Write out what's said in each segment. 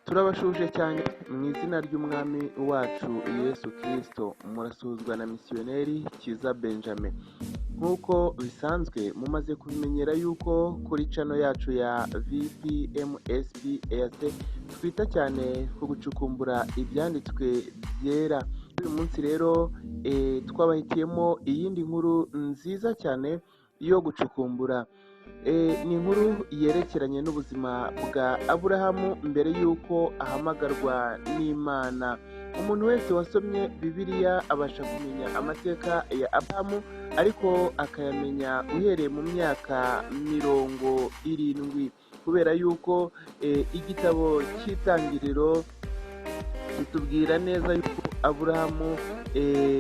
Turabashuje cyane mu izina ry'umwami wacu Yesu Kristo, murasuhuzwa na misiyoneri Kiza Benjamin. Nk'uko bisanzwe mumaze kubimenyera yuko kuri channel yacu ya VPMSPS twita cyane ku gucukumbura ibyanditswe byera. Uyu munsi rero twabahitiyemo iyindi nkuru nziza cyane yo gucukumbura. Ni inkuru yerekeranye n'ubuzima bwa Aburahamu mbere y'uko ahamagarwa n'Imana. Umuntu wese wasomye Bibiliya abasha kumenya amateka ya Aburahamu, ariko akayamenya uhereye mu myaka 70, kubera yuko igitabo cy'Itangiriro kitubwira neza yuko Aburahamu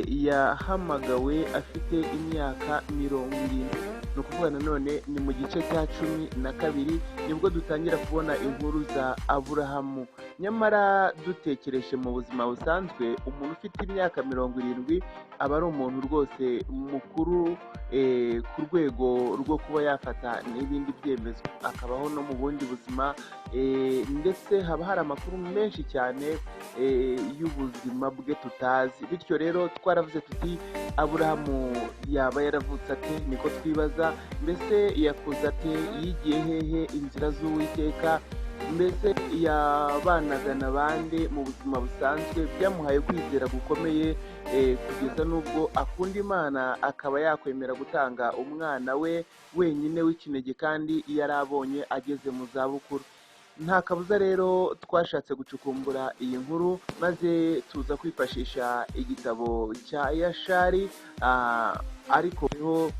yahamagawe afite imyaka 70. Ni ukuvuga nanone ni mu gice cya 12 nibwo dutangira kubona inkuru za Aburahamu. Nyamara dutekereje mu buzima busanzwe, umuntu ufite imyaka 70 aba ari umuntu rwose mukuru ku rwego rwo kuba yafata n'ibindi byemezo, akabaho no mu bundi buzima, ndetse haba hari amakuru menshi cyane y'ubuzima bwe tutazi. Bityo rero twaravuze tuti Aburahamu yaba yaravutse ate? Niko twibaza. Mbese yakuze ate? Yigiye hehe inzira z'Uwiteka? Mbese yabanaga n'abandi mu buzima busanzwe byamuhaye kwizera gukomeye kugeza n'ubwo akunda Imana akaba yakwemera gutanga umwana we wenyine w'ikinege kandi yari abonye ageze mu zabukuru? Nta kabuza rero twashatse gucukumbura iyi nkuru, maze tuza kwifashisha igitabo cya Yashari, ariko rero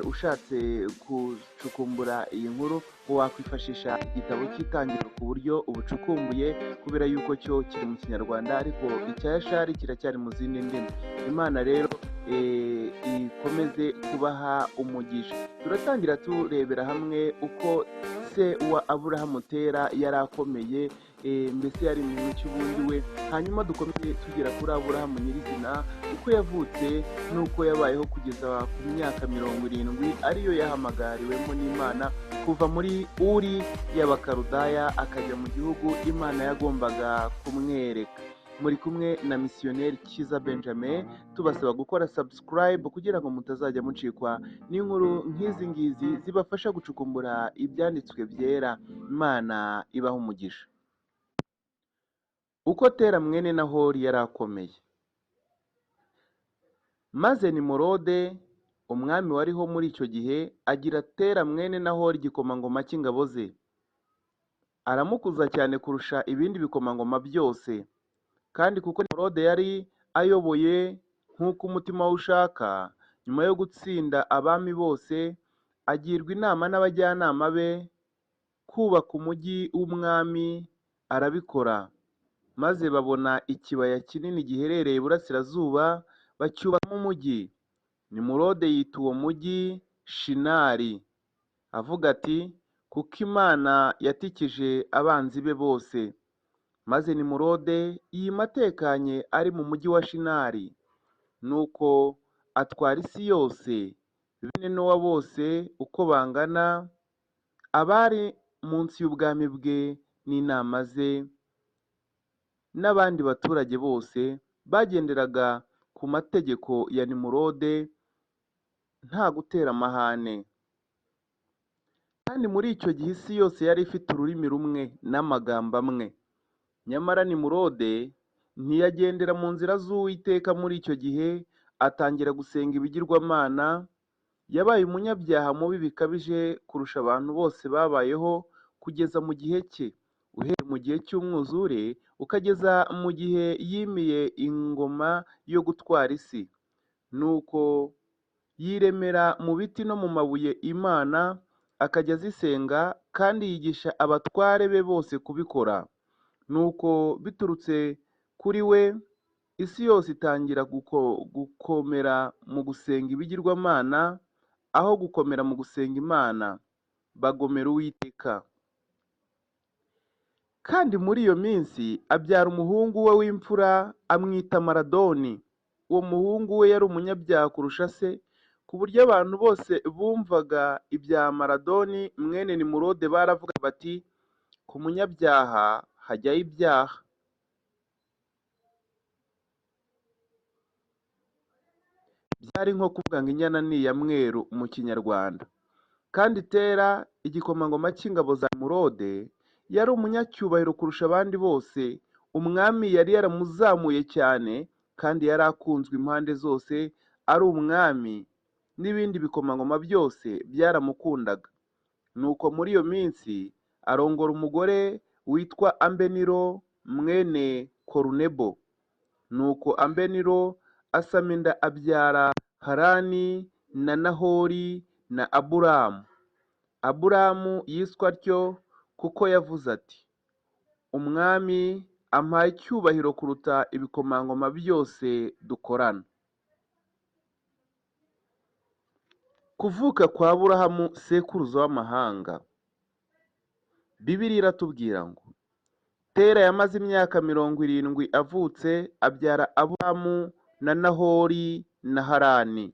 ushatse gucukumbura iyi nkuru wakwifashisha igitabo cy'Itangiriro ku buryo ubucukumbuye, kubera yuko cyo kiri mu Kinyarwanda, ariko icya Yashari kiracyari mu zindi ndimi. Imana rero ikomeze kubaha umugisha. Turatangira turebera hamwe uko se wa Aburahamu Tera yari akomeye, mbese yari muntu cy'ubundi we. Hanyuma dukomeze tugera kuri Aburahamu nyirizina, uko yavutse n'uko yabayeho kugeza ku myaka 70 ariyo yahamagariwemo n'Imana kuva muri Uri y'Abakarudaya akajya mu gihugu Imana yagombaga kumwereka. Muri kumwe na misiyoneri Kiza Benjamin, tubasaba gukora subscribe kugira ngo mutazajya mucikwa n'inkuru nk'izi ngizi zibafasha gucukumbura ibyanditswe byera. Imana ibaha umugisha. Uko Tera mwene Nahori yari akomeye. Maze Nimurode umwami wariho muri icyo gihe agira Tera mwene Nahori igikomangoma cy'ingabo ze, aramukuza cyane kurusha ibindi bikomangoma byose. Kandi kuko Nimurode yari ayoboye nk'uko umutima we ushaka, nyuma yo gutsinda abami bose, agirwa inama n'abajyanama be kubaka umujyi w'umwami, arabikora. Maze babona ikibaya kinini giherereye iburasirazuba, bacyubakamo umujyi. Nimurode yita uwo mujyi Shinari, avuga ati kuko Imana yatikije abanzi be bose. Maze Nimurode yima atekanye ari mu mujyi wa Shinari, nuko atwara isi yose, bene Nowa bose uko bangana, abari munsi y'ubwami bwe n'inama ze, n'abandi baturage bose bagenderaga ku mategeko ya Nimurode nta gutera amahane. Kandi muri icyo gihe isi yose yari ifite ururimi rumwe n'amagambo amwe. Nyamara Nimurode ntiyagendera mu nzira z'Uwiteka muri icyo gihe, atangira gusenga ibigirwamana. Yabaye umunyabyaha mubi bikabije kurusha abantu bose babayeho kugeza mu gihe cye, uhereye mu gihe cy'umwuzure ukageza mu gihe yimiye ingoma yo gutwara isi. Nuko yiremera mu biti no mu mabuye Imana, akajya azisenga, kandi yigisha abatware be bose kubikora. Nuko biturutse kuri we, isi yose itangira gukomera mu gusenga ibigirwamana aho gukomera mu gusenga Imana, bagomera Uwiteka. Kandi muri iyo minsi abyara umuhungu we w'imfura, amwita Maradoni. Uwo muhungu we yari umunyabyaha kurusha se, ku buryo abantu bose bumvaga ibya Maradoni mwene Nimurode baravuga bati ku munyabyaha hajyaho ibyaha. Byari nko kuvuga ngo inyana ni iya mweru mu Kinyarwanda. Kandi Tera, igikomangoma cy'ingabo za Nimurode, yari umunyacyubahiro kurusha abandi bose. Umwami yari yaramuzamuye cyane, kandi yari akunzwe impande zose. Ari umwami, n'ibindi bikomangoma byose byaramukundaga. Nuko muri iyo minsi arongora umugore witwa Ambeniro mwene Korunebo. Nuko Ambeniro asama inda abyara Harani na Nahori na Aburamu. Aburamu yiswe atyo kuko yavuze ati, umwami ampaye icyubahiro kuruta ibikomangoma byose dukorana. Kuvuka kwa Aburahamu sekuruza w'amahanga. Bibiliya iratubwira ngo Tera yamaze imyaka 70 avutse, abyara Aburamu na Nahori na Harani.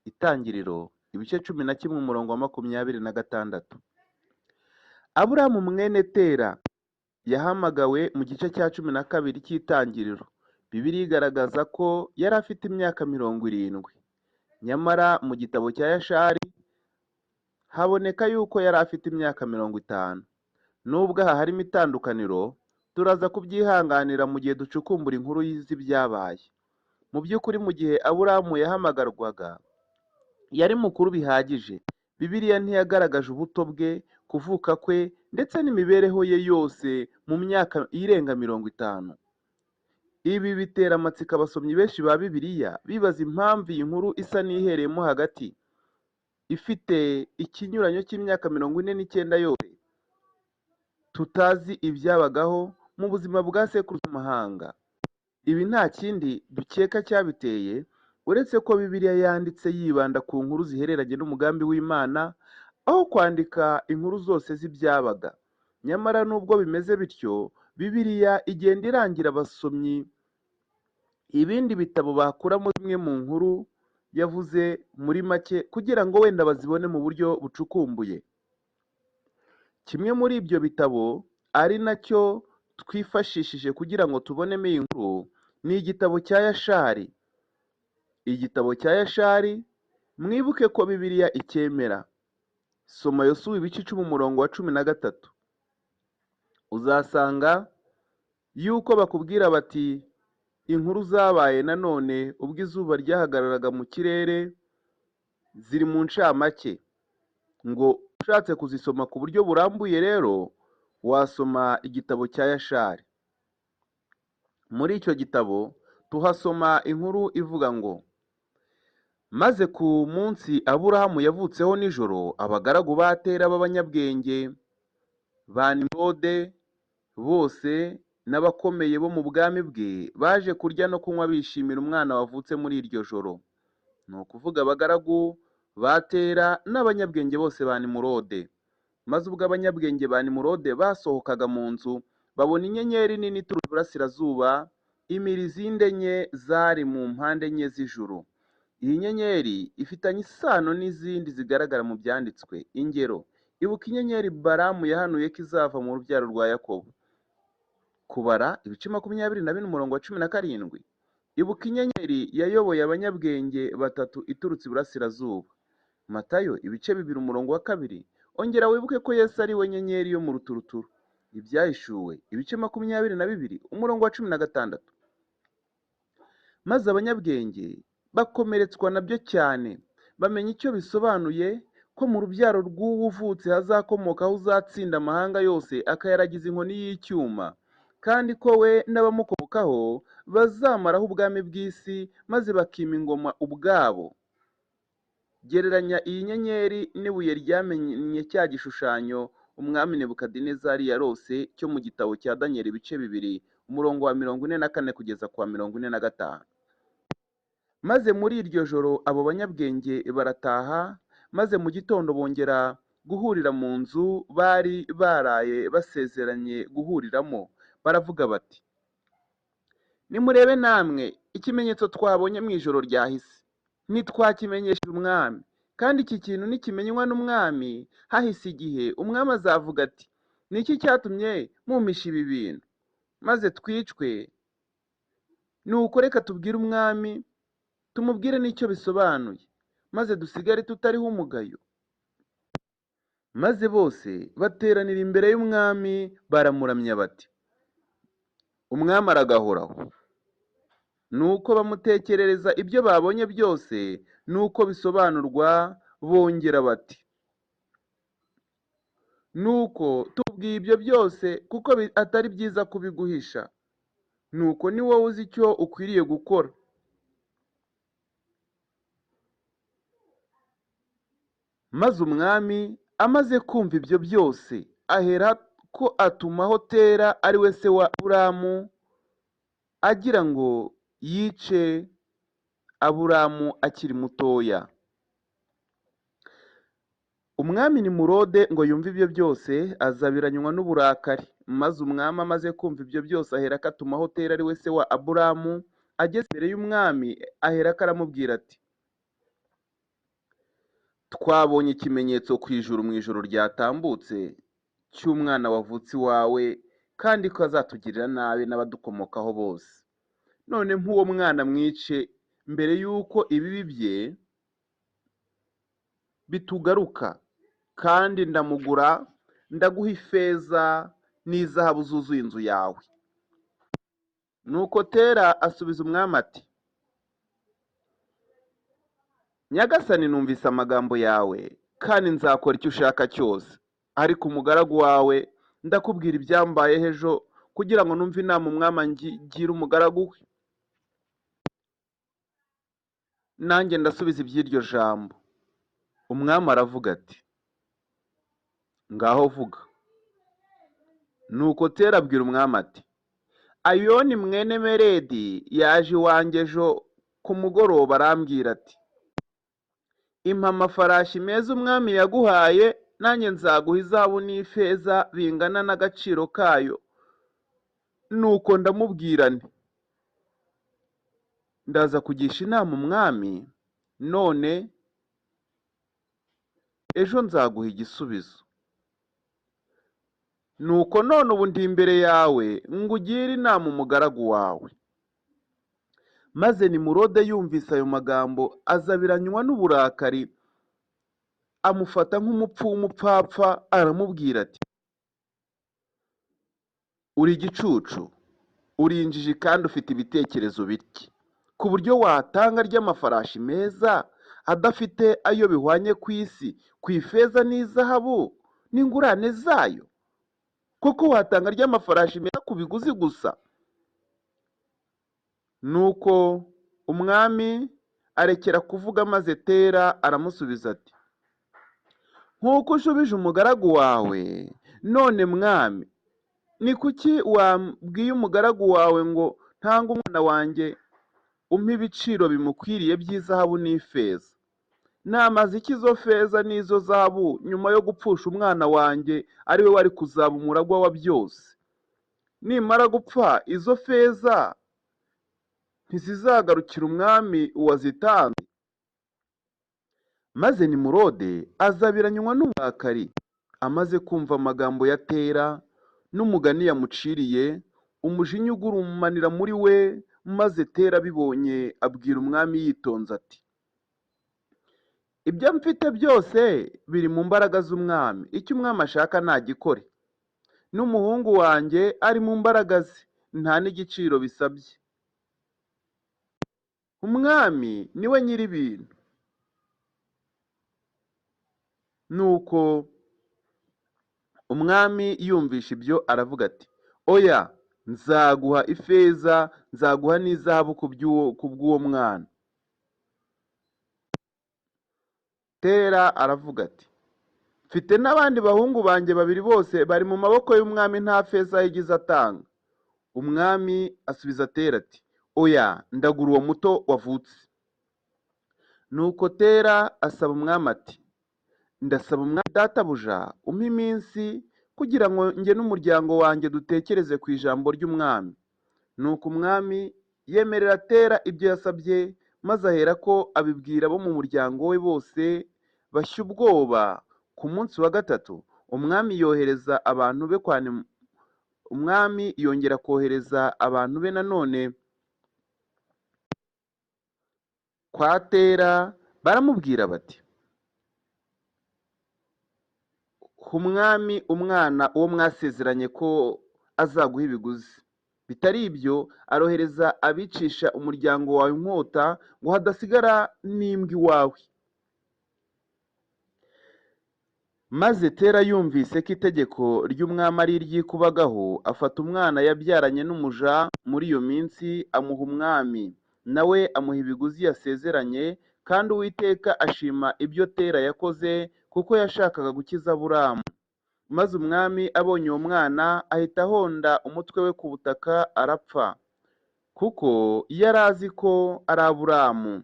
Itangiriro ibice 11 umurongo wa 26. Aburamu mwene Tera yahamagawe mu gice cya 12 cy'Itangiriro. Bibiliya igaragaza ko yari afite imyaka 70. Nyamara mu gitabo cya Yashari haboneka yuko yari afite imyaka 50. Nubwo aha harimo itandukaniro, turaza kubyihanganira mu gihe ducukumbura inkuru z'ibyabaye. Mu by'ukuri mu gihe Aburamu yahamagarwaga yari mukuru bihagije. Bibiliya ntiyagaragaje ubuto bwe, kuvuka kwe, ndetse n'imibereho ye yose mu myaka irenga 50. Ibi bitera amatsiko abasomyi benshi ba Bibiliya bibaza impamvu iyi nkuru isa n'ihereyemo hagati, ifite ikinyuranyo cy'imyaka 49 yose tutazi ibyabagaho mu buzima bwa sekuruza w'amahanga. Ibi nta kindi dukeka cyabiteye uretse ko Bibiliya yanditse yibanda ku nkuru zihereranye n'umugambi w'Imana, aho kwandika inkuru zose z'ibyabaga. Nyamara nubwo bimeze bityo, Bibiliya igenda irangira abasomyi ibindi bitabo bakuramo zimwe mu nkuru yavuze muri make, kugira ngo wenda bazibone mu buryo bucukumbuye. Kimwe muri ibyo bitabo ari nacyo twifashishije kugira ngo tubonemo iyi nkuru ni igitabo cya Yashari. Igitabo cya Yashari, mwibuke ko Bibiliya icyemera. Soma Yosuwa ibice 10 umurongo wa 13. Uzasanga yuko bakubwira bati, inkuru zabaye nanone ubwo izuba ryahagararaga mu kirere ziri mu ncamake. Ngo ushatse kuzisoma ku buryo burambuye rero wasoma igitabo cya Yashari. Muri icyo gitabo tuhasoma inkuru ivuga ngo, maze ku munsi Aburahamu yavutseho nijoro, abagaragu ba Tera b'abanyabwenge ba Nimurode bose n'abakomeye bo mu bwami bwe baje kurya no kunywa bishimira umwana wavutse muri iryo joro. Ni ukuvuga abagaragu ba Tera n'abanyabwenge bose ba Nimurode. Maze ubwo abanyabwenge ba Nimurode basohokaga mu nzu, babona inyenyeri nini ituruka iburasirazuba, imirizo enye zari mu mpande enye z'ijuru. Iyi nyenyeri ifitanye isano n'izindi zigaragara mu byanditswe. Ingero, ibuka inyenyeri Balamu yahanuye ko izava mu rubyaro rwa Yakobo. Kubara ibice 24 umurongo wa 17. Ibuka inyenyeri yayoboye abanyabwenge batatu iturutse iburasirazuba. Matayo ibice 2 umurongo wa 2. Ongera wibuke ko Yesu ari we nyenyeri yo mu ruturuturu. Ibyahishuwe ibice 22 umurongo wa 16. Maze abanyabwenge bakomeretswa nabyo cyane, bamenya icyo bisobanuye ko mu rubyaro rw'uwo uvutse hazakomokaho uzatsinda amahanga yose akayaragiza inkoni y'icyuma, kandi ko we n'abamukomokaho bazamaraho ubwami bw'isi maze bakima ingoma ubwabo. Gereranya iyi nyenyeri n'ibuye ryamenye cya gishushanyo umwami Nebukadinezari yarose cyo mu gitabo cya Danieli ibice 2 umurongo wa 44 kugeza ku wa 45. Maze muri iryo joro abo banyabwenge barataha, maze mu gitondo bongera guhurira mu nzu bari baraye basezeranye guhuriramo. Baravuga bati, nimurebe namwe ikimenyetso twabonye mu ijoro ryahise. Ntitwakimenyesha umwami, kandi iki kintu nikimenywa n'umwami hahise igihe, umwami azavuga ati, ni iki cyatumye mumpisha ibi bintu maze twicwe? nuko reka tubwire umwami, tumubwire n'icyo bisobanuye, maze dusigare tutariho umugayo. Maze bose bateranira imbere y'umwami baramuramya bati, umwami aragahoraho. Nuko bamutekerereza ibyo babonye byose nuko bisobanurwa, bongera bati, nuko tubwiye ibyo byose kuko atari byiza kubiguhisha, nuko ni wowe uzi icyo ukwiriye gukora. Maze umwami amaze kumva ibyo byose aherako atumaho Tera ari we se wa Aburamu, agira ngo yice Aburamu akiri mutoya. Umwami Nimurode ngo yumve ibyo byose azabiranywa n'uburakari. Maze umwami amaze kumva ibyo byose aherako atumaho Tera ari we se wa Aburamu. Ageze imbere y'umwami aherako aramubwira ati, twabonye ikimenyetso ku ijuru mu ijoro ryatambutse cy'umwana wavutse iwawe, kandi ko azatugirira nabi n'abadukomokaho bose. None nk'uwo mwana mwice mbere y'uko ibibi bye bitugaruka, kandi ndamugura, ndaguha ifeza n'izahabu zuzuye inzu yawe. Nuko Tera asubiza umwami ati, Nyagasani, numvise amagambo yawe, kandi nzakora icyo ushaka cyose. Ariko umugaragu wawe ndakubwira ibyambayeho ejo, kugira ngo numve inama umwami angira umugaragu we. Nanjye ndasubiza iby'iryo jambo. Umwami aravuga ati, ngaho vuga. Nuko Tera abwira umwami ati, Ayoni mwene Meredi yaje iwanjye ejo ku mugoroba arambwira ati, impa amafarashi meza umwami yaguhaye, nanjye nzaguha izahabu n'ifeza bingana n'agaciro kayo. Nuko ndamubwira nti, ndaza kugisha inama umwami, none ejo nzaguha igisubizo. Nuko none ubu ndi imbere yawe ngo ugire inama umugaragu wawe. Maze Nimurode yumvise ayo magambo azabiranywa n'uburakari, amufata nk'umupfu w'umupfapfa, aramubwira ati, uri igicucu, uri injiji kandi ufite ibitekerezo bike, ku buryo watanga ry'amafarashi meza adafite ayo bihwanye ku isi, ku ifeza n'izahabu n'ingurane zayo? Koko watanga ry'amafarashi meza ku biguzi gusa? Nuko umwami arekera kuvuga, maze Tera aramusubiza ati, nk'uko ushubije umugaragu wawe, none mwami, ni kuki wabwiye umugaragu wawe ngo ntange umwana wanjye umpe ibiciro bimukwiriye by'izahabu n'ifeza? Namaze iki izo feza n'izo zahabu nyuma yo gupfusha umwana wanjye ari we wari kuzaba umuragwa wa byose? Nimara gupfa izo feza ntizizagarukira umwami wazitanze? Maze Nimurode azabiranywa n'uburakari, amaze kumva amagambo ya Tera n'umugani yamuciriye, umujinya ugurumanira muri we. Maze Tera abibonye abwira umwami yitonze ati, ibyo mfite byose biri mu mbaraga z'umwami, icyo umwami ashaka nagikore. N'umuhungu wanjye ari mu mbaraga ze, nta n'igiciro bisabye. Umwami niwe nyir'ibintu. Nuko umwami yumvisha ibyo aravuga ati, oya, nzaguha ifeza, nzaguha n'izahabu ku bw'uwo mwana. Tera aravuga ati, mfite n'abandi bahungu banjye babiri, bose bari mu maboko y'umwami, nta feza yigeze atanga. Umwami asubiza Tera ati, oya, ndagura uwo muto wavutse. Nuko Tera asaba umwami ati, ndasaba umwami databuja umpe iminsi, kugira ngo njye n'umuryango wanjye dutekereze ku ijambo ry'umwami. Nuko umwami yemerera Tera ibyo yasabye, maze aherako abibwira abo mu muryango we bose. Bashya ubwoba. Ku munsi wa gatatu umwami yohereza abantu be umwami yongera kohereza abantu be nanone kwa Tera, baramubwira bati, umwami umwana uwo mwasezeranye ko azaguha ibiguzi. Bitari ibyo, arohereza abicisha umuryango wawe inkota, ngo hadasigara n'imbwa iwawe. Maze Tera yumvise ko itegeko ry'umwami ari iry'ikubagahu, afata umwana yabyaranye n'umuja muri iyo minsi, amuha umwami, nawe amuha ibiguzi yasezeranye, kandi Uwiteka ashima ibyo Tera yakoze, kuko yashakaga gukiza Aburamu. Maze umwami abonye uwo mwana, ahita ahonda umutwe we ku butaka arapfa, kuko yari azi ko ari Aburamu.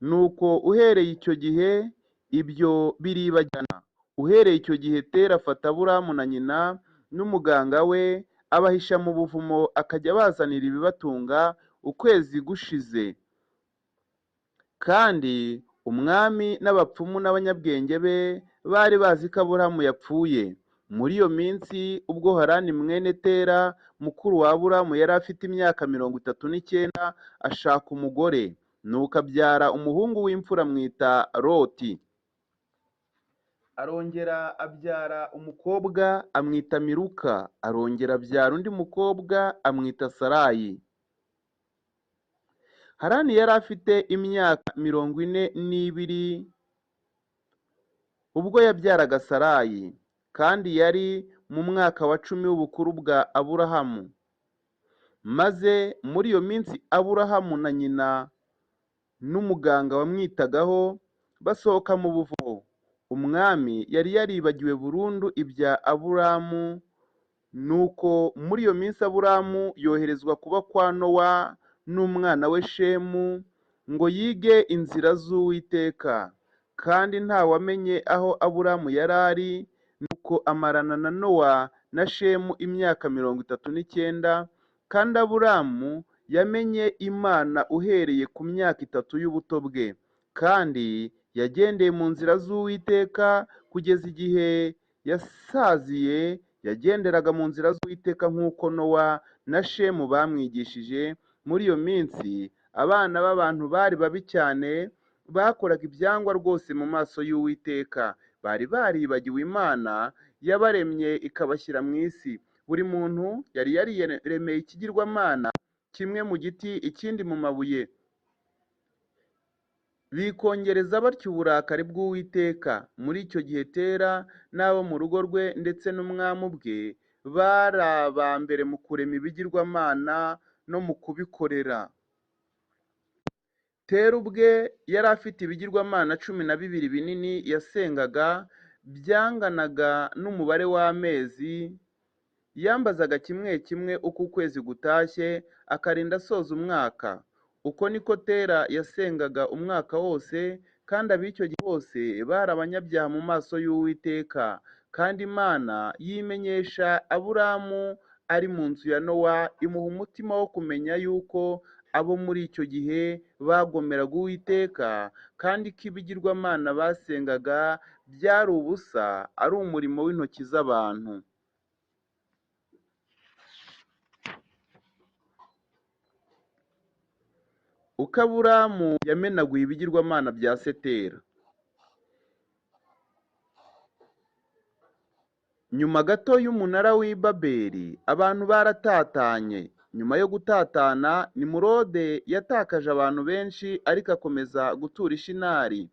Nuko uhereye icyo gihe ibyo biribagirana. Uhereye icyo gihe Tera afata Aburamu na nyina n'umuganga we, abahisha mu buvumo, akajya abazanira ibibatunga ukwezi gushize. Kandi umwami n'abapfumu n'abanyabwenge be bari bazi ko Aburamu yapfuye. Muri iyo minsi, ubwo Harani mwene Tera mukuru wa Aburamu yari afite imyaka 39, ashaka umugore, nuko abyara umuhungu w'imfura amwita Loti. Arongera abyara umukobwa amwita Miluka. Arongera abyara undi mukobwa amwita Sarayi. Harani yari afite imyaka 42 ubwo yabyaraga Sarayi, kandi yari mu mwaka wa 10 w'ubukuru bwa Aburahamu. Maze muri iyo minsi Aburahamu na nyina n'umuganga wamwitagaho basohoka mu buvumo. Umwami yari yaribagiwe burundu ibya Aburamu. Nuko muri iyo minsi Aburamu yoherezwa kuba kwa Nowa n'umwana we Shemu, ngo yige inzira z'Uwiteka. Kandi ntawamenye aho Aburamu yari ari. Nuko amarana na Nowa na Shemu imyaka 39. Kandi Aburamu yamenye Imana uhereye ku myaka 3 y'ubuto bwe, kandi yagendeye mu nzira z'Uwiteka kugeza igihe yasaziye. Yagenderaga mu nzira z'Uwiteka nk'uko Nowa na Shemu bamwigishije. Muri iyo minsi abana b'abantu bari babi cyane, bakoraga ibyangwa rwose mu maso y'Uwiteka. Bari baribagiwe Imana yabaremye ikabashyira mu isi. Buri muntu yari yaremeye ikigirwamana, kimwe mu giti ikindi mu mabuye. Bikongereza batyo uburakari bw'Uwiteka. Muri icyo gihe Tera n'abo mu rugo rwe ndetse n'umwami ubwe bari aba mbere mu kurema ibigirwamana no mu kubikorera. Tera ubwe yari afite ibigirwamana 12 binini yasengaga, byanganaga n'umubare w'amezi. Yambazaga kimwe kimwe uko ukwezi gutashye, akarinda asoza umwaka. Uko niko Tera yasengaga umwaka wose, kandi ab'icyo gihe bose bari abanyabyaha mu maso y'Uwiteka. Kandi Imana yimenyesha Aburamu ari mu nzu ya Nowa, imuha umutima wo kumenya yuko abo muri icyo gihe bagomeraga Uwiteka, kandi ko ibigirwamana basengaga byari ubusa, ari umurimo w'intoki z'abantu. Uko Aburamu yamenaguye ibigirwamana bya Tera. Nyuma gato y'umunara w'i Babeli, abantu baratatanye. Nyuma yo gutatana, Nimurode yatakaje abantu benshi, ariko akomeza gutura i Shinari.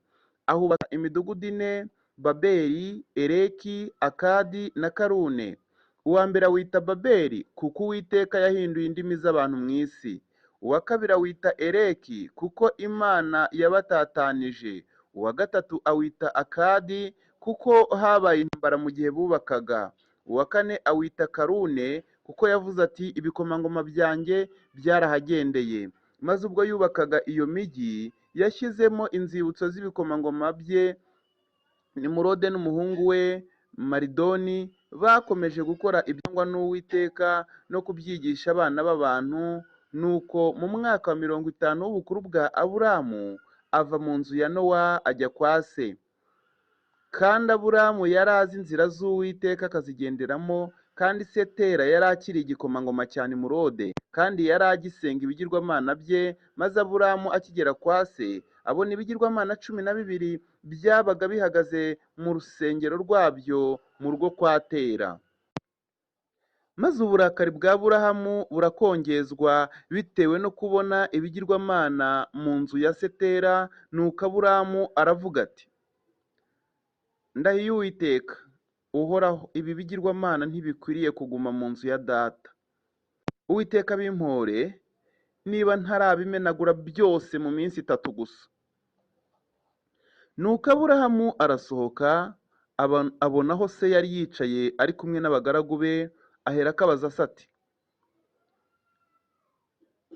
Ahubaka imidugudu 4: Babeli, Ereki, Akadi na Karune. Uwa mbere awita Babeli, kuko Uwiteka yahinduye indimi z'abantu mu isi. Uwa kabiri awita Ereki, kuko Imana yabatatanije. Uwa gatatu awita Akadi, kuko habaye intambara mu gihe bubakaga. Uwa kane awita Karune, kuko yavuze ati, ibikomangoma byanjye byarahagendeye. Maze ubwo yubakaga iyo migi, yashyizemo inzibutso z'ibikomangoma bye. Nimurode n'umuhungu we Maridoni bakomeje gukora ibyangwa n'Uwiteka no kubyigisha abana b'abantu. Nuko mu mwaka wa 50 w'ubukuru bwa Aburamu, ava mu nzu ya Nowa ajya kwa se. kandi aburamu yari azi inzira z'uwiteka akazigenderamo, kandi se tera yari akiri igikomangoma cyane i murode, kandi yari agisenga ibigirwamana bye. Maze aburamu akigera kwa se, abona ibigirwamana 12 byabaga bihagaze mu rusengero rwabyo mu rugo kwa tera. Maze uburakari bwa aburahamu burakongezwa bitewe no kubona ibigirwamana mu nzu ya se tera. Nuko aburamu aravuga ati, ndahiye Uwiteka uhoraho, ibi bigirwamana ntibikwiriye kuguma mu nzu ya data. Uwiteka bimpore, niba ntarabimenagura byose mu minsi 3 gusa. Nuko aburahamu arasohoka, abona aho se yari yicaye ari kumwe n'abagaragu be. Aherako abaza se ati,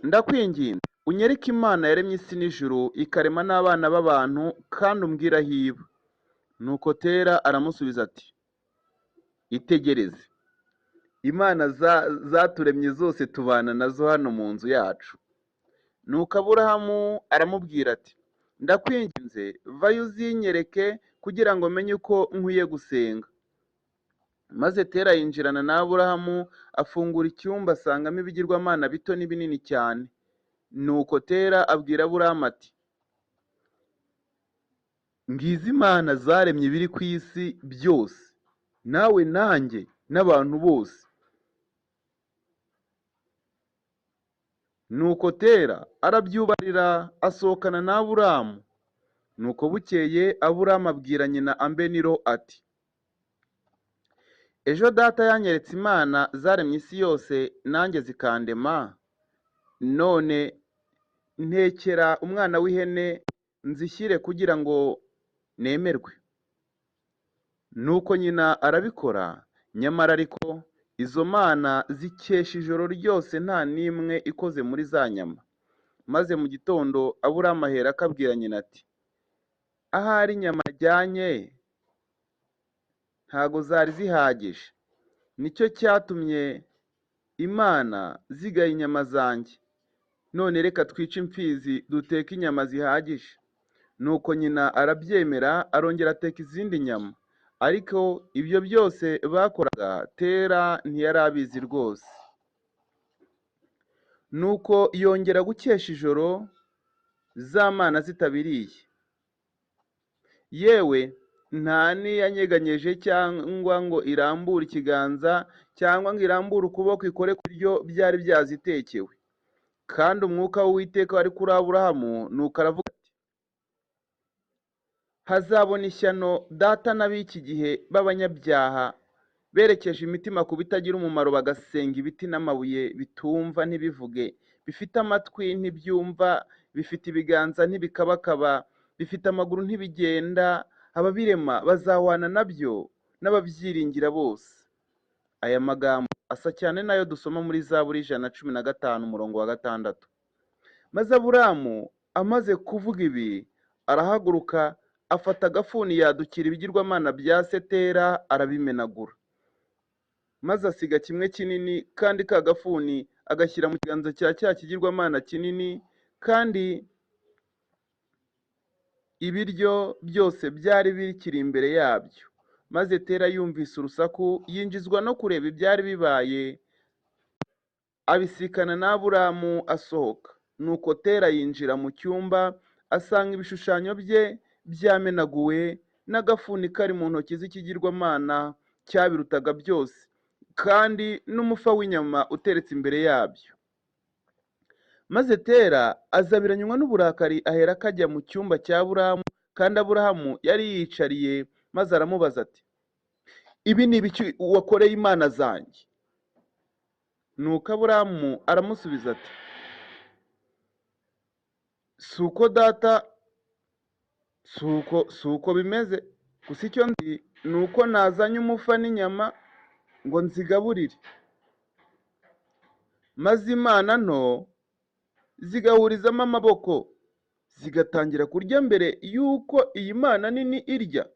ndakwinginze unyereke Imana yaremye isi n'ijuru, ikarema n'abana b'abantu, kandi umbwire aho iba. Nuko tera aramusubiza ati, itegereze, imana zaturemye zose tubana nazo hano mu nzu yacu. Nuko aburahamu aramubwira ati, ndakwinginze vayo uzinyereke kugira ngo menye uko nkwiye gusenga. Maze tera yinjirana na aburahamu, afungura icyumba asangamo ibigirwamana bito n'ibinini cyane. Nuko tera abwira aburahamu ati, ngizi imana zaremye ibiri ku isi byose, nawe nanjye n'abantu bose. Nuko tera arabyubarira, asohokana na aburahamu. Nuko bukeye aburahamu abwira nyina Ambeniro ati, ejo data yanyeretse imana zaremye isi yose, nanjye zikandema. None ntekera umwana w'ihene nzishyire kugira ngo nemerwe. Nuko nyina arabikora. Nyamara ariko izo mana zikesha ijoro ryose, nta n'imwe ikoze muri za nyama. Maze mu gitondo aburahamu aherako abwira nyina ati, ahari inyama ajyanye ntago zari zihagije, nicyo cyatumye imana zigaya inyama zanjye. None reka twice imfizi duteke inyama zihagije. Nuko nyina arabyemera, arongera ateka izindi nyama. Ariko ibyo byose bakoraga tera ntiyari abizi rwose. Nuko yongera gukesha ijoro, za mana zitabiriye. Yewe nta niyanyeganyeje cyangwa ngo irambure ikiganza cyangwa ngo irambure ukuboko ikore ku byo byari byazitekewe. Kandi umwuka w'Uwiteka wari kuri aburahamu. Nuko aravuga ati, hazabona ishyano data n'ab'iki gihe b'abanyabyaha, berekeje imitima ku bitagira umumaro, bagasenga ibiti n'amabuye, bitumva ntibivuge, bifite amatwi ntibyumva, bifite ibiganza ntibikabakaba, bifite amaguru ntibigenda. Ababirema bazahwana nabyo n'ababyiringira bose. Aya magambo asa cyane n'ayo dusoma muri Zaburi 115 umurongo wa 6. Maze aburahamu amaze kuvuga ibi, arahaguruka, afata agafuni yadukira ibigirwamana bya se tera, arabimenagura. Maze asiga kimwe kinini, kandi ka gafuni agashyira mu kiganza cya cya kigirwamana kinini, kandi ibiryo byose byari bikiri imbere yabyo. Maze tera yumvise urusaku, yinjizwa no kureba ibyari bibaye, abisikana na aburahamu asohoka. Nuko tera yinjira mu cyumba, asanga ibishushanyo bye byamenaguwe, n'agafuni kari mu ntoki z'ikigirwamana cyabirutaga byose, kandi n'umufa w'inyama uteretse imbere yabyo. Maze tera azabiranywa n'uburakari, aherako ajya mu cyumba cya aburahamu, kandi aburahamu yari yiyicariye. Maze aramubaza ati, ibi ni ibiki wakoreye imana zanjye? Nuko aburahamu aramusubiza ati, si uko bimeze, gusa icyo nzi ni uko nazanye umufa n'inyama ngo nzigaburire. Maze imana nto zigahurizamo amaboko, zigatangira kurya mbere y'uko iyi mana nini irya.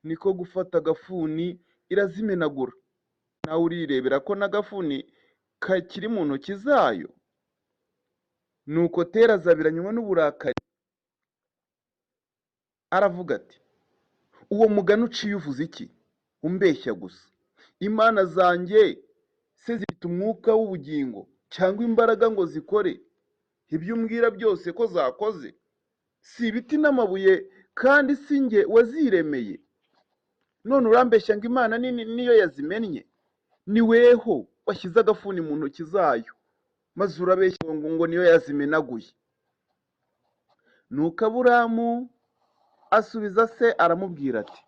Niko gufata agafuni irazimenagura. Nawe urirebera ko n'agafuni kakiri mu ntoki zayo. Nuko tera azabiranywa n'uburakari, aravuga ati, uwo mugani uciye uvuze iki? Umbeshya gusa. Imana zanjye se zifite umwuka w'ubugingo cyangwa imbaraga ngo zikore ibyo umbwira byose ko zakoze? Si ibiti n'amabuye kandi si njye waziremeye? None urambeshya ngo Imana niyo yazimennye? Ni weho washyize agafuni mu ntoki zayo, maze urabeshya ngo niyo yazimenaguye. Nuko Aburamu asubiza se aramubwira ati,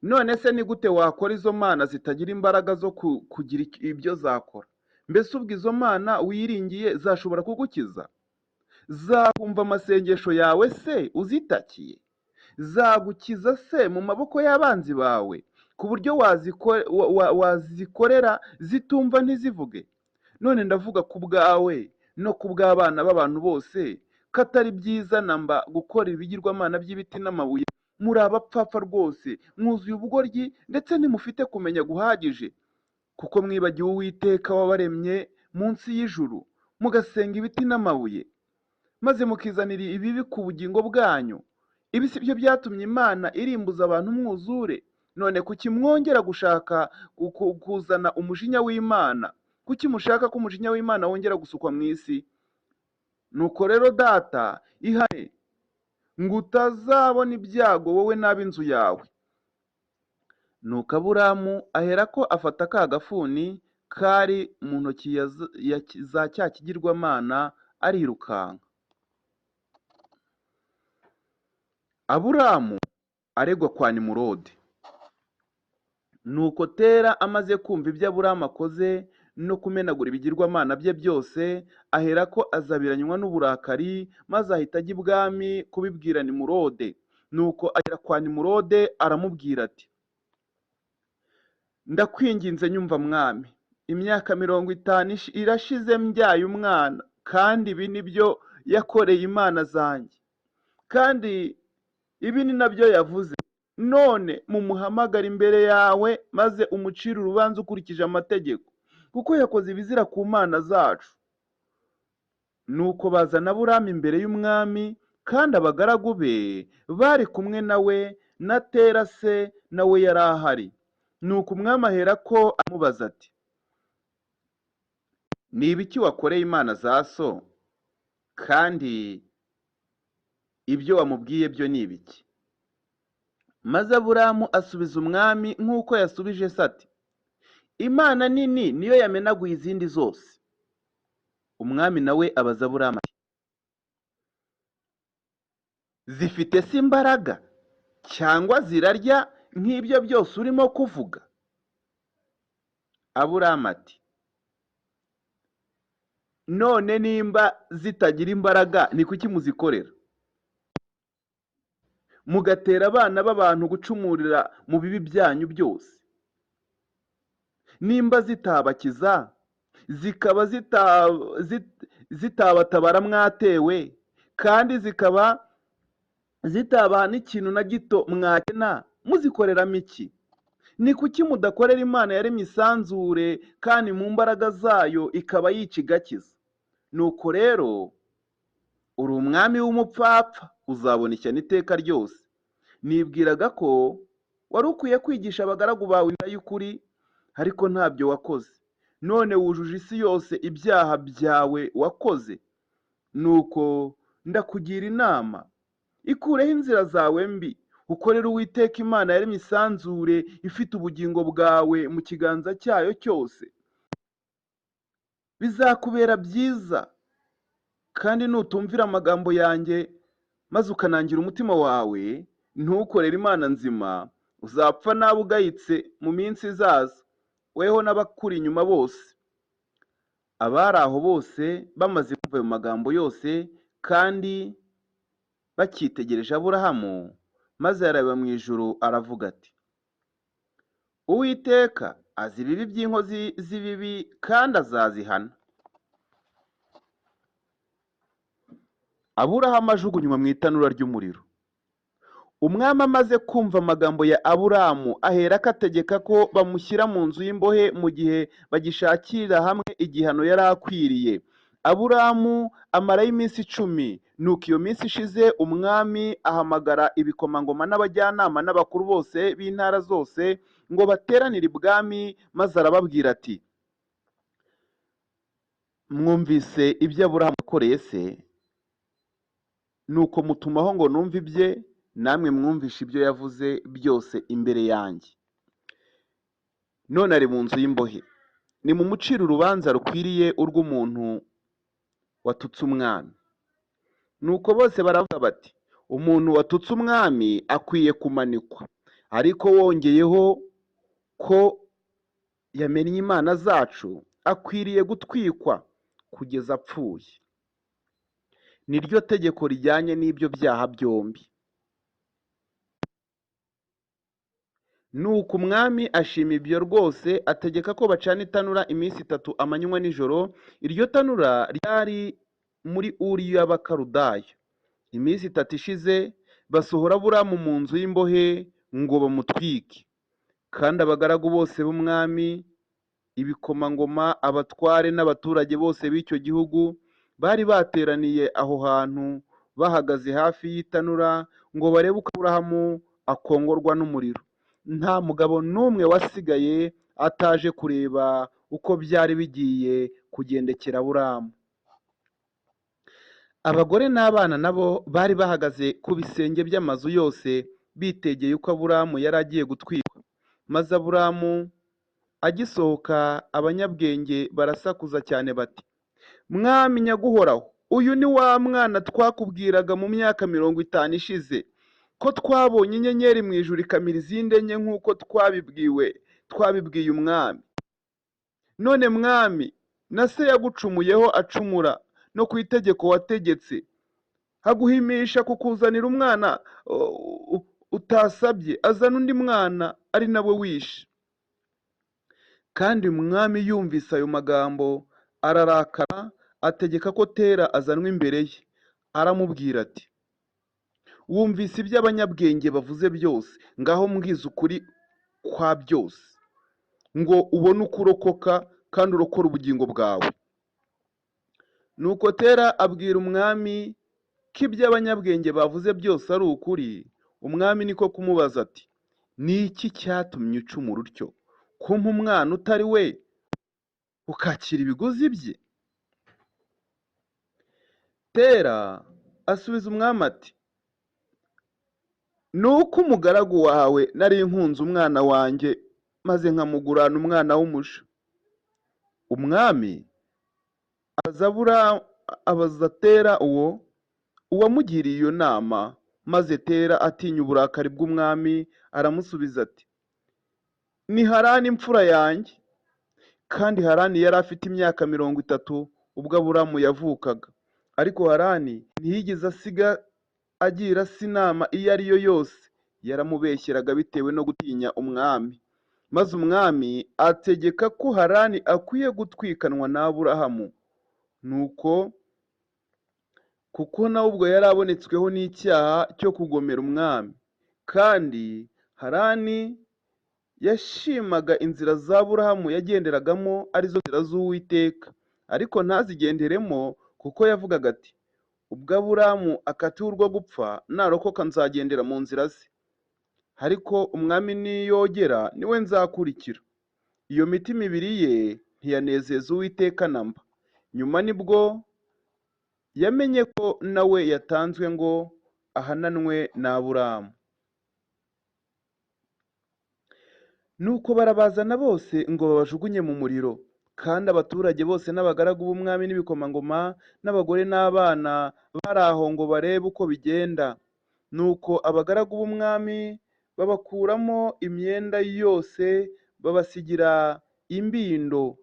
none se ni gute wakora izo mana zitagira imbaraga zo kugira ibyo zakora? Mbese ubwo izo mana wiringiye zashobora kugukiza? Zakumva amasengesho yawe se uzitakiye? Zagukiza se mu maboko y'abanzi bawe, ku buryo wazikorera zitumva ntizivuge? None ndavuga ku bwawe no ku bw'abana b'abantu bose ko atari byiza namba gukora ibigirwamana by'ibiti n'amabuye. Muri abapfapfa rwose, mwuzuye ubugoryi ndetse ntimufite kumenya guhagije, kuko mwibagiwe Uwiteka wabaremye munsi y'ijuru, mugasenga ibiti n'amabuye, maze mukizanira ibibi ku bugingo bwanyu. Ibi si byo byatumye Imana irimbuza abantu umwuzure? None kuki mwongera gushaka kuzana umujinya w'Imana? Kuki mushaka ko umujinya w'Imana wongera gusukwa mu isi? Nuko rero data, ihane ngo utazabona ibyago wowe n'ab'inzu yawe. Nuko Aburamu aherako afata ka gafuni kari mu ntoki za cya kigirwamana arirukanka. Aburamu aregwa kwa Nimurodi. Nuko Tera amaze kumva ibyo Aburamu akoze no kumenagura ibigirwamana bye byose, aherako azabiranywa n'uburakari, maze ahita ajya ibwami kubibwira Nimurode. Nuko agera kwa Nimurode aramubwira ati, ndakwinginze nyumva mwami, imyaka 50 irashize mbyaye umwana, kandi ibi ni byo yakoreye imana zanjye, kandi ibi ni nabyo yavuze. None mumuhamagara imbere yawe, maze umucire urubanza ukurikije amategeko, kuko yakoze ibizira ku mana zacu. Nuko bazana Aburamu imbere y'umwami, kandi abagaragu be bari kumwe nawe, na Tera se nawe yari ahari. Nuko umwami aherako amubaza ati, ni ibiki wakoreye imana za so, kandi ibyo wamubwiye byo ni ibiki? Maze Aburamu asubiza umwami nk'uko yasubije se ati, Imana nini niyo yamenaguye izindi zose. Umwami nawe abaza Aburamu ati, zifite se imbaraga cyangwa zirarya nk'ibyo byose urimo kuvuga? Aburamu ati, none nimba zitagira imbaraga ni kuki muzikorera, mugatera abana b'abantu gucumurira mu bibi byanyu byose? Nimba zitabakiza, zikaba zitabatabara mwatewe, kandi zikaba zitabaha n'ikintu na gito mwakena, muzikoreramo iki? Ni kuki mudakorera Imana yaremye isanzure, kandi mu mbaraga zayo ikaba yica igakiza? Nuko rero uri umwami w'umupfapfa, uzabona ishyano iteka ryose. Nibwiraga ko wari ukwiye kwigisha abagaragu bawe inzira y'ukuri, ariko ntabyo wakoze. None wujuje isi yose ibyaha byawe wakoze. Nuko ndakugira inama, ikureho inzira zawe mbi, ukorere Uwiteka Imana yaremye isanzure, ifite ubugingo bwawe mu kiganza cyayo cyose. Bizakubera byiza, kandi nutumvira amagambo yanjye, maze ukanangira umutima wawe, ntukorere Imana nzima, uzapfa nabi ugayitse mu minsi izaza, weho n'abakuri inyuma bose. Abari aho bose bamaze kumva ayo magambo yose, kandi bakitegereje Aburahamu, maze areba mu ijuru aravuga ati, Uwiteka azi ibibi by'inkozi z'ibibi, kandi azazihana. Aburahamu ajugunywa mu itanura ry'umuriro. Umwami amaze kumva amagambo ya Aburamu, aherako ategeka ko bamushyira mu nzu y'imbohe mu gihe bagishakira hamwe igihano yari akwiriye. Aburamu amarayo iminsi 10, nuko iyo minsi ishize umwami ahamagara ibikomangoma n'abajyanama n'abakuru bose b'intara zose ngo bateranire ibwami, maze arababwira ati: mwumvise ibyo Aburahamu yakoreye se, nuko mutumaho ngo numve ibye, namwe mwumvishe ibyo yavuze byose imbere yanjye. None ari mu nzu y'imbohe, nimumucire urubanza rukwiriye urw'umuntu watutse umwami. Nuko bose baravuga bati: umuntu watutse umwami akwiye kumanikwa, ariko wongeyeho ko yamennye imana zacu, akwiriye gutwikwa kugeza apfuye. Ni ryo tegeko rijyanye n'ibyo byaha byombi. Nuko umwami ashima ibyo rwose, ategeka ko bacana itanura iminsi 3 amanywa n'ijoro. Iryo tanura ryari muri Uri y'Abakaludayo. Iminsi 3 ishize, basohora Aburamu mu nzu y'imbohe ngo bamutwike. Kandi abagaragu bose b'umwami, ibikomangoma, abatware n'abaturage bose b'icyo gihugu bari bateraniye aho hantu, bahagaze hafi y'itanura ngo barebe uko Aburahamu akongorwa n'umuriro. Nta mugabo n'umwe wasigaye ataje kureba uko byari bigiye kugendekera Aburamu. Abagore n'abana nabo bari bahagaze ku bisenge by'amazu yose, bitegeye uko Aburamu yari agiye gutwikwa. Maze Aburamu agisohoka, abanyabwenge barasakuza cyane bati: mwami nyaguhoraho, uyu ni wa mwana twakubwiraga mu myaka 50 ishize, ko twabonye inyenyeri mu ijuru ikamira izindi enye nk'uko twabibwiye umwami. None mwami, na se yagucumuyeho acumura no ku itegeko wategetse, haguhimisha kukuzanira umwana utasabye, azana undi mwana ari nawe wishe. Kandi umwami yumvise ayo magambo ararakara, ategeka ko Tera azanwa imbere ye. Aramubwira ati: wumvise ibyo abanyabwenge bavuze byose, ngaho mbwiza ukuri kwa byose, ngo ubone uko urokoka kandi urokora ubugingo bwawe. Nuko Tera abwira umwami ko ibyo abanyabwenge bavuze byose ari ukuri. Umwami niko kumubaza ati: ni iki cyatumye ucumura utyo, kumpa umwana utari we ukakira ibiguzi bye? Tera asubiza umwami ati: nuko umugaragu wawe nari nkunze umwana wanjye, maze nkamugurana umwana w'umusha. Umwami abaza Tera uwamugiriye iyo nama, maze Tera atinya uburakari bw'umwami aramusubiza ati: ni Harani imfura yanjye. Kandi Harani yari afite imyaka 30 ubwo Aburamu yavukaga. Ariko Harani ntiyigeze asiga agira se inama iyo ari yo yose, yaramubeshyeraga bitewe no gutinya umwami. Maze umwami ategeka ko Harani akwiye gutwikanwa na Aburahamu. Nuko kuko nawe ubwo yari abonetsweho n'icyaha cyo kugomera umwami, kandi Harani yashimaga inzira za Aburahamu yagenderagamo, arizo nzira z'Uwiteka, ariko ntazigenderemo, kuko yavugaga ati: ubwo Aburamu akatiwe urwo gupfa, narokoka nzagendera mu nzira ze, ariko umwami niyogera niwe nzakurikira. Iyo mitima ibiri ye ntiyanezeza Uwiteka na mba. Nyuma nibwo yamenye ko nawe yatanzwe ngo ahananwe na Aburamu. Nuko barabazana bose ngo babajugunye mu muriro. Kandi abaturage bose n'abagaragu b'umwami n'ibikomangoma n'abagore n'abana bari aho ngo barebe uko bigenda. Nuko abagaragu b'umwami babakuramo imyenda yose, babasigira imbindo,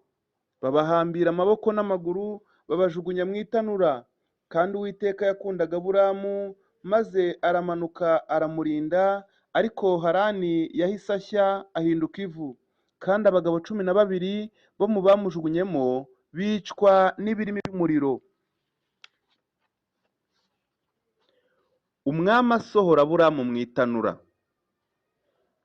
babahambira amaboko n'amaguru, babajugunya mu itanura. Kandi Uwiteka yakundaga Aburamu, maze aramanuka aramurinda, ariko Harani yahise ashya ahinduka ivu. Kandi abagabo 12 bo mu bamujugunyemo bicwa n'ibirimi by'umuriro. Umwami asohora Aburamu mu itanura.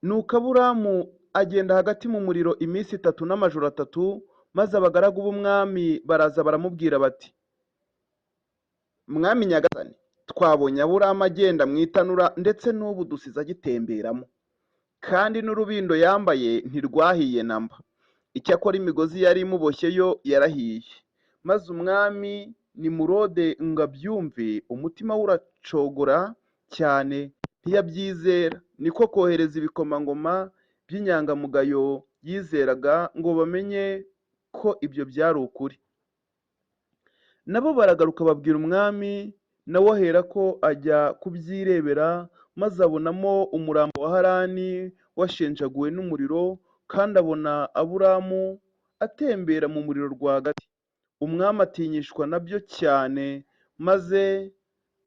Nuko Aburamu agenda hagati mu muriro iminsi 3 n'amajoro 3, maze abagaragu b'umwami baraza baramubwira bati: mwami nyagasani, twabonye aburamu agenda mu itanura ndetse n'ubu dusize agitemberamo, kandi n'urubindo yambaye ntirwahiye namba. Icyakora imigozi yari imuboshye yo yarahiye. Maze umwami Nimurode ngo abyumve, umutima we uracogora cyane, ntiyabyizera. Niko kohereza ibikomangoma by'inyangamugayo yizeraga ngo bamenye ko ibyo byari ukuri. Nabo baragaruka babwira umwami, nawe aherako ajya kubyirebera, maze abonamo umurambo wa Harani washenjaguwe n'umuriro, kandi abona Aburamu atembera mu muriro rwagati. Umwami atinyishwa nabyo cyane, maze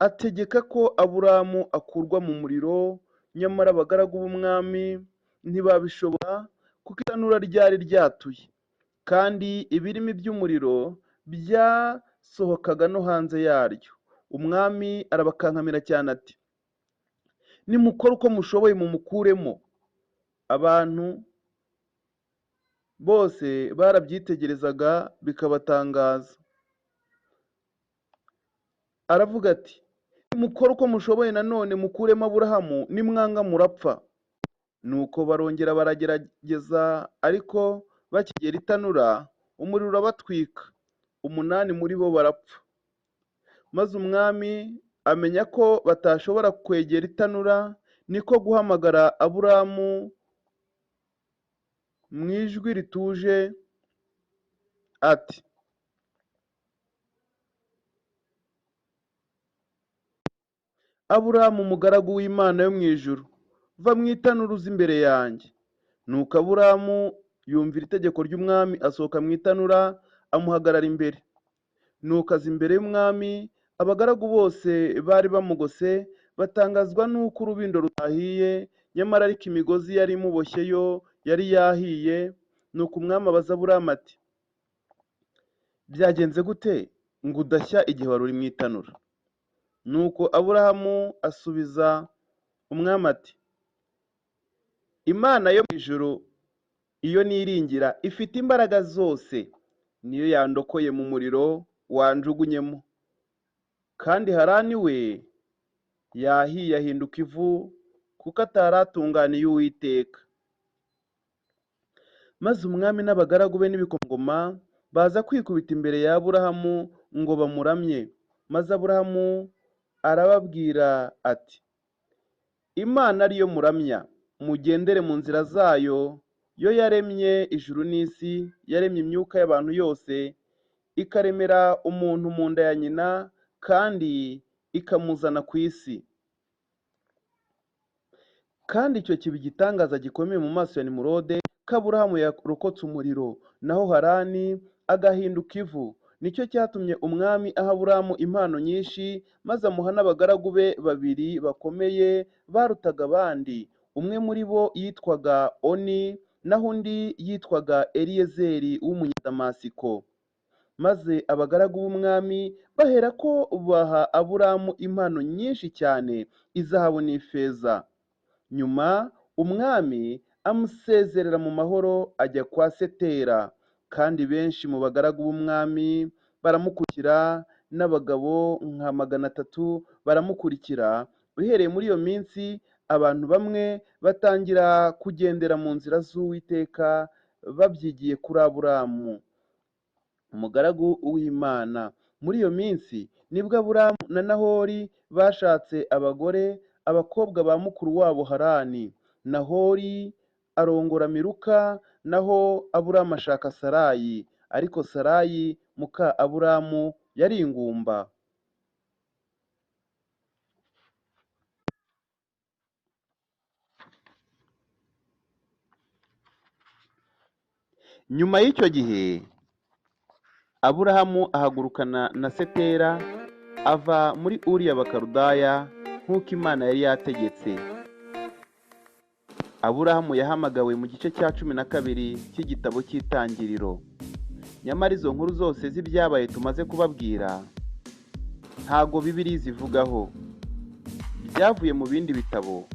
ategeka ko Aburamu akurwa mu muriro. Nyamara abagaragu b'umwami ntibabishobora, kuko itanura ryari ryatuye, kandi ibirimi by'umuriro byasohokaga no hanze yaryo. Umwami arabakankamira cyane ati, nimukore uko mushoboye mumukuremo. Abantu bose barabyitegerezaga bikabatangaza. Aravuga ati, nimukore uko mushoboye nanone mukuremo Aburahamu, nimwanga murapfa. Nuko barongera baragerageza, ariko bakigera itanura umuriro urabatwika, 8 muri bo barapfa. Maze umwami amenya ko batashobora kwegera itanura, niko guhamagara Aburamu mu ijwi rituje ati, Aburamu umugaragu w'Imana yo mu ijuru, va mu itanura uza imbere yanjye. Nuko Aburamu yumvira itegeko ry'umwami, asohoka mu itanura, amuhagarara imbere. Nuko aza imbere y'umwami. Abagaragu bose bari bamugose batangazwa n'uko urubindo rutahiye, nyamara ariko imigozi yari imuboshye yo yari yahiye. Nuko umwami abaza Aburamu ati, byagenze gute ngo udashya igihe wari uri mu itanura? Nuko Aburahamu asubiza umwami ati, Imana yo mu ijuru iyo niringira ifite imbaraga zose, niyo yandokoye mu muriro wanjugunyemo. Kandi Harani we yahiye ahinduka ivu, kuko ataratunganiye Uwiteka. Maze umwami n'abagaragu be n'ibikomangoma baza kwikubita imbere ya Aburahamu ngo bamuramye. Maze Aburahamu arababwira ati, Imana ariyo muramya, mugendere mu nzira zayo. Yo yaremye ijuru n'isi, yaremye imyuka y'abantu yose, ikaremera umuntu mu nda ya nyina, kandi ikamuzana ku isi. Kandi icyo kiba igitangaza gikomeye mu maso ya Nimurode, ko Aburahamu yarokotse umuriro, naho Harani agahinduka ivu. Nicyo cyatumye umwami aha Aburahamu impano nyinshi, maze amuha n'abagaragu be 2 bakomeye barutaga abandi. Umwe muri bo yitwaga Oni, naho undi yitwaga Eliyezeri w'Umunyadamasiko. Maze abagaragu b'umwami baherako baha Aburahamu impano nyinshi cyane, izahabu n'ifeza. Nyuma umwami amusezerera mu mahoro, ajya kwa Setera. Kandi benshi mu bagaragu b'umwami baramukurikira, n'abagabo nka 300 baramukurikira. Uhereye muri iyo minsi abantu bamwe batangira kugendera mu nzira z'Uwiteka, babyigiye kuri Aburahamu umugaragu w'Imana. Muri iyo minsi nibwo Aburahamu na Nahori bashatse abagore, abakobwa ba mukuru wabo Harani. Nahori arongora Miluka, naho Aburahamu ashaka Sarayi. Ariko Sarayi muka Aburahamu yari ingumba. Nyuma y'icyo gihe Aburahamu ahagurukana na Setera, ava muri Uri y'Abakaludaya nk'uko Imana yari yategetse. Aburahamu yahamagawe mu gice cya 12 cy'igitabo cy'Itangiriro. Nyamara izo nkuru zose z'ibyabaye tumaze kubabwira ntago Bibiliya zivugaho, byavuye mu bindi bitabo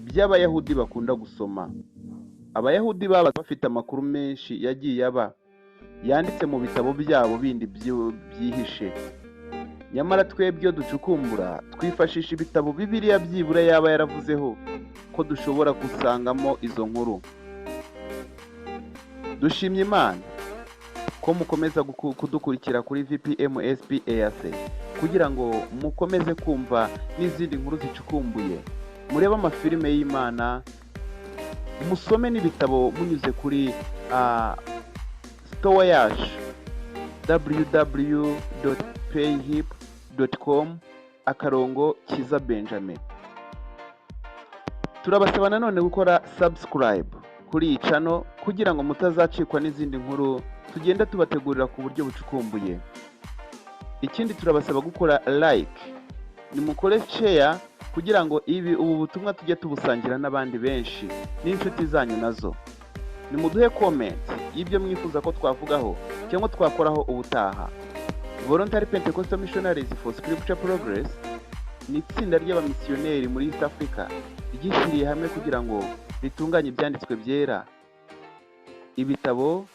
by'Abayahudi bakunda gusoma. Abayahudi baba bafite amakuru menshi yagiye aba yanditse mu bitabo byabo bindi byihishe. nyamara twebwe iyo ducukumbura twifashisha ibitabo Bibiliya byibura yaba yaravuzeho ko dushobora gusangamo izo nkuru. Dushimye Imana ko mukomeza kudukurikira kuri VPMSP EAC kugira ngo mukomeze kumva n'izindi nkuru zicukumbuye, murebe amafilime y'Imana, musome n'ibitabo munyuze kuri store yacu www.payhip.com/Kiza Benjamin. Turabasaba nanone gukora subscribe kuri iyi channel kugira ngo mutazacikwa n'izindi nkuru tugenda tubategurira ku buryo bucukumbuye. Ikindi turabasaba gukora like, nimukore share kugira ngo ubu butumwa tujye tubusangira n'abandi benshi n'inshuti zanyu nazo. Nimuduhe comment y'ibyo mwifuza ko twavugaho cyangwa twakoraho ubutaha. Voluntary Pentecostal Missionaries for Scripture Progress ni itsinda ry'abamisiyoneri muri East Africa ryishyiriye hamwe kugira ngo ritunganye ibyanditswe byera, ibitabo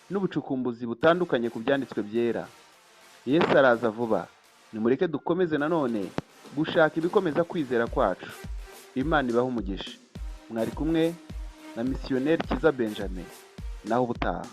n'ubucukumbuzi butandukanye ku byanditswe byera. Yesu araza vuba, nimureke dukomeze nanone gushaka ibikomeza kwizera kwacu. Imana ibahe umugisha. Mwari kumwe na misiyoneri Kiza Benjamin, naho ubutaha.